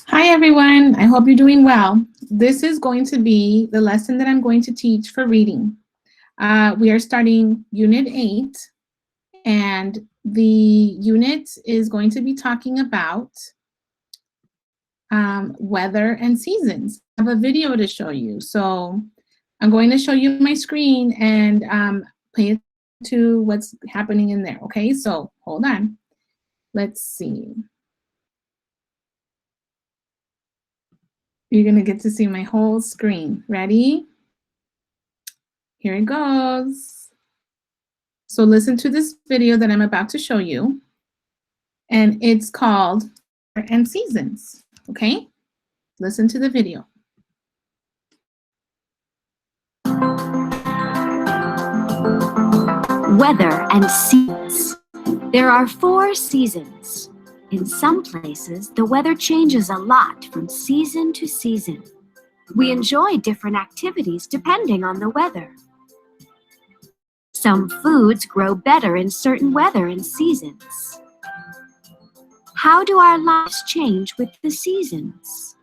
Hi, everyone. I hope you're doing well. This is going to be the lesson that I'm going to teach for reading. We are starting Unit 8, and the unit is going to be talking about weather and seasons. I have a video to show you. So I'm going to show you my screen and pay attention to what's happening in there, okay? So hold on. Let's see. You're gonna get to see my whole screen. Ready? Here it goes. So listen to this video that I'm about to show you, and it's called Weather and Seasons, okay? Listen to the video. Weather and seasons. There are 4 seasons. In some places, the weather changes a lot from season to season. We enjoy different activities depending on the weather. Some foods grow better in certain weather and seasons. How do our lives change with the seasons?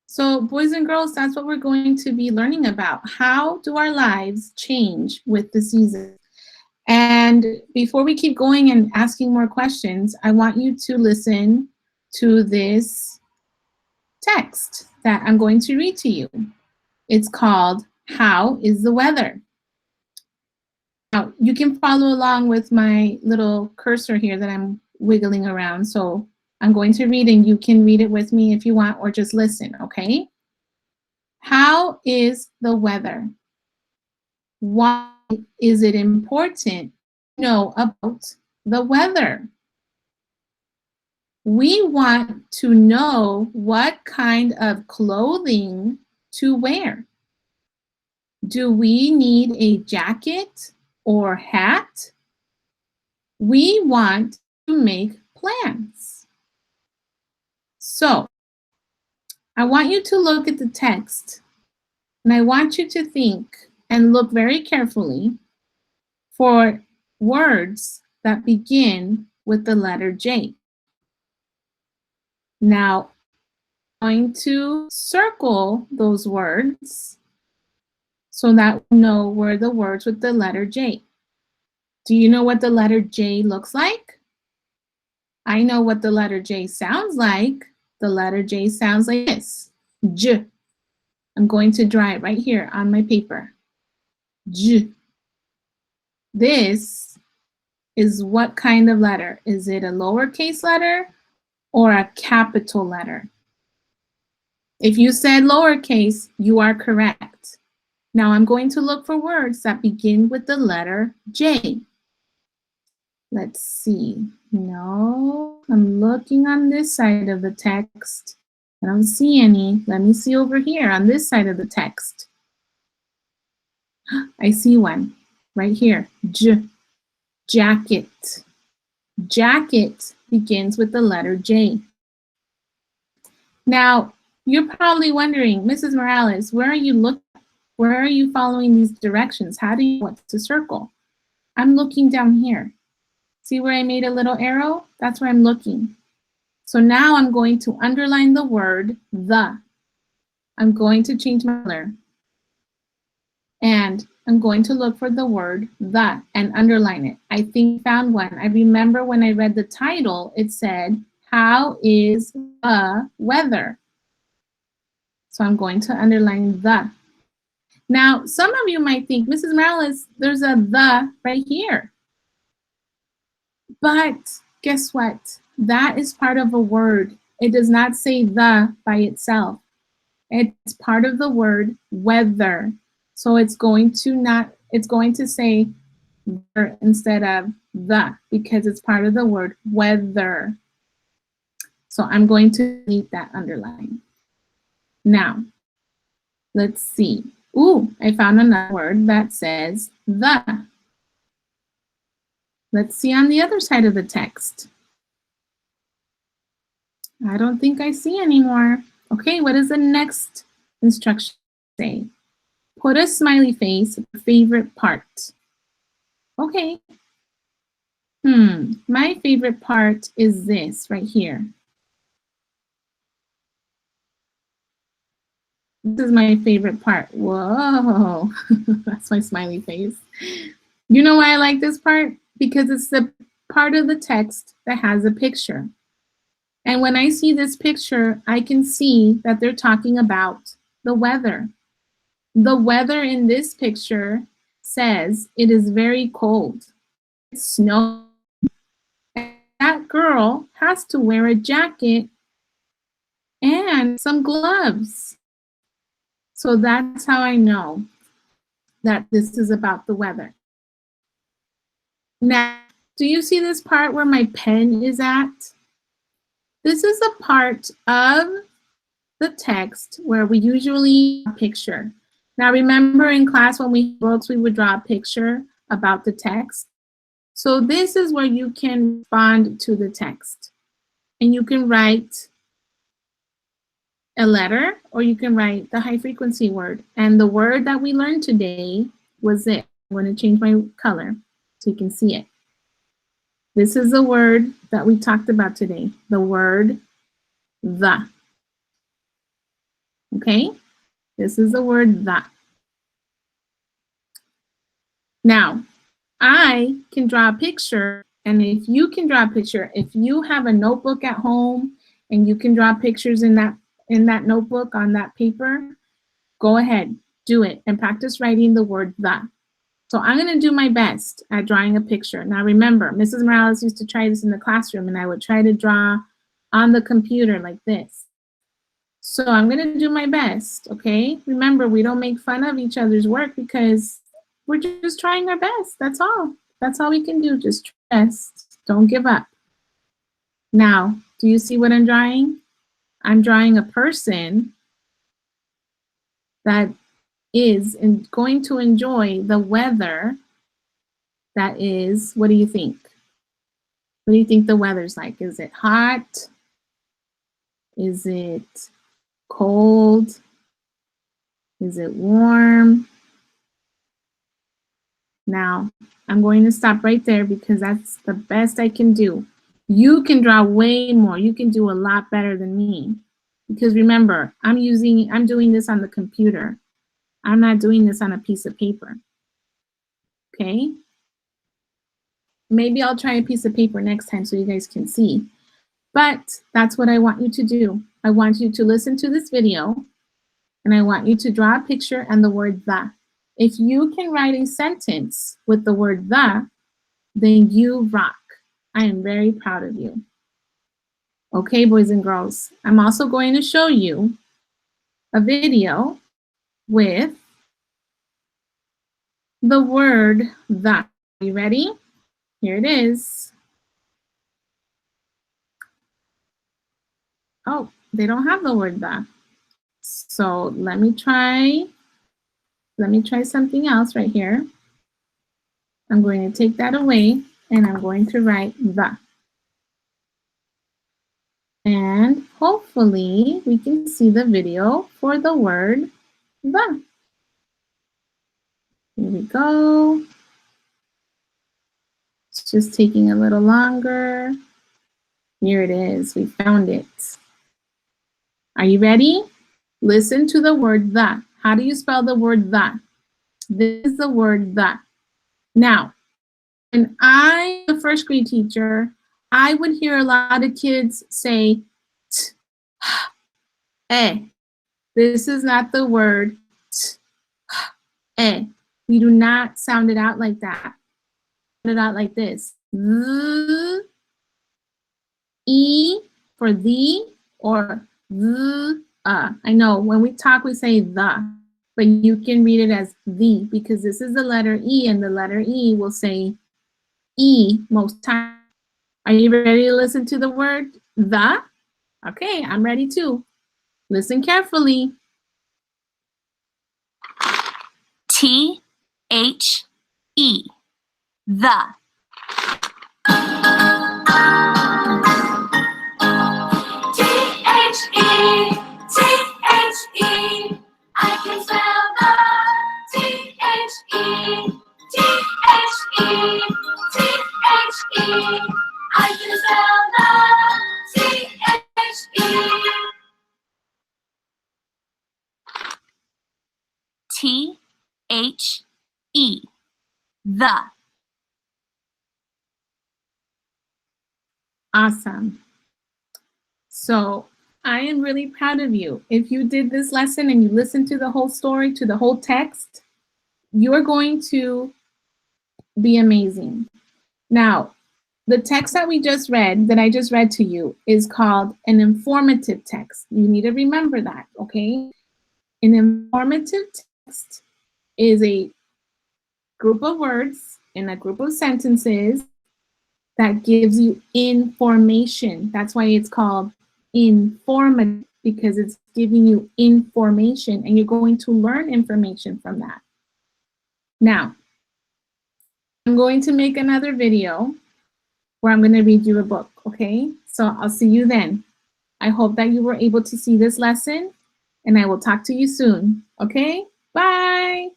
So boys and girls, that's what we're going to be learning about. How do our lives change with the seasons? And before we keep going and asking more questions, I want you to listen to this text that I'm going to read to you. It's called, How is the Weather? Now, you can follow along with my little cursor here that I'm wiggling around. So I'm going to read, and you can read it with me if you want, or just listen, okay? How is the weather? Why is it important to know about the weather? We want to know what kind of clothing to wear. Do we need a jacket or hat? We want to make plans. So I want you to look at the text, and I want you to think and look very carefully for words that begin with the letter J. Now, I'm going to circle those words so that we know where the words with the letter J. Do you know what the letter J looks like? I know what the letter J sounds like. The letter J sounds like this, J. I'm going to draw it right here on my paper, J. This is what kind of letter? Is it a lowercase letter or a capital letter? If you said lowercase, you are correct. Now I'm going to look for words that begin with the letter J. Let's see. No, I'm looking on this side of the text. I don't see any. Let me see over here on this side of the text. I see one right here. J. Jacket. Jacket begins with the letter J. Now, you're probably wondering, Mrs. Morales, where are you looking? Where are you following these directions? How do you know what to circle? I'm looking down here. See where I made a little arrow? That's where I'm looking. So now I'm going to underline the word the. I'm going to change my color. And I'm going to look for the word the and underline it. I think I found one. I remember when I read the title, it said, How is the weather? So I'm going to underline the. Now, some of you might think, Mrs. Morales, there's a the right here. But guess what? That is part of a word. It does not say the by itself. It's part of the word weather. So it's going to say instead of the, because it's part of the word weather. So I'm going to delete that underline. Now, let's see. Ooh, I found another word that says the. Let's see on the other side of the text. I don't think I see anymore. Okay, what does the next instruction say? Put a smiley face, favorite part. Okay. My favorite part is this right here. This is my favorite part. Whoa, that's my smiley face. You know why I like this part? Because it's the part of the text that has a picture. And when I see this picture, I can see that they're talking about the weather. The weather in this picture says it is very cold. It's snow. That girl has to wear a jacket and some gloves. So that's how I know that this is about the weather. Now, do you see this part where my pen is at? This is a part of the text where we usually draw a picture. Now remember in class when we wrote, we would draw a picture about the text. So this is where you can respond to the text. And you can write a letter or you can write the high frequency word. And the word that we learned today was it. I'm going to change my color so you can see it. This is the word that we talked about today, the word the. Okay, this is the word the. Now, I can draw a picture, and if you can draw a picture, if you have a notebook at home and you can draw pictures in that notebook on that paper, go ahead, do it, and practice writing the word the. So I'm going to do my best at drawing a picture. Now remember, Mrs. Morales used to try this in the classroom, and I would try to draw on the computer like this. So I'm going to do my best, okay? Remember, we don't make fun of each other's work because we're just trying our best. That's all. That's all we can do. Just try our best. Don't give up. Now, do you see what I'm drawing? I'm drawing a person that is going to enjoy the weather that is, what do you think? What do you think the weather's like? Is it hot? Is it cold? Is it warm? Now, I'm going to stop right there because that's the best I can do. You can draw way more. You can do a lot better than me. Because remember, I'm doing this on the computer. I'm not doing this on a piece of paper. Okay? Maybe I'll try a piece of paper next time so you guys can see. But that's what I want you to do. I want you to listen to this video, and I want you to draw a picture and the word the. If you can write a sentence with the word the, then you rock. I am very proud of you. Okay, boys and girls, I'm also going to show you a video with the word the. Are you ready? Here it is. Oh, they don't have the word the. So let me try something else right here. I'm going to take that away and I'm going to write the. And hopefully we can see the video for the word the. Here we go. It's just taking a little longer. Here it is, we found it. Are you ready? Listen to the word the. How do you spell the word the? This is the word the. Now, when I was a first grade teacher, I would hear a lot of kids say t, eh. This is not the word t, eh. We do not sound it out like that. Sound it out like this. Z, E for the or the. I know when we talk we say the, but you can read it as the because this is the letter E and the letter E will say E most times. Are you ready to listen to the word the? Okay, I'm ready too. Listen carefully. T-H-E, the. T-H-E, I can spell the. T-H-E, T-H-E, T-H-E. I can spell love, T-H-E. The. Awesome. So I am really proud of you. If you did this lesson and you listened to the whole story, to the whole text, you're going to be amazing. Now, the text that we just read, that I just read to you, is called an informative text. You need to remember that, okay? An informative text is a group of words in a group of sentences that gives you information. That's why it's called informative, because it's giving you information and you're going to learn information from that. Now, I'm going to make another video where I'm going to read you a book, okay? So I'll see you then. I hope that you were able to see this lesson, and I will talk to you soon, okay? Bye!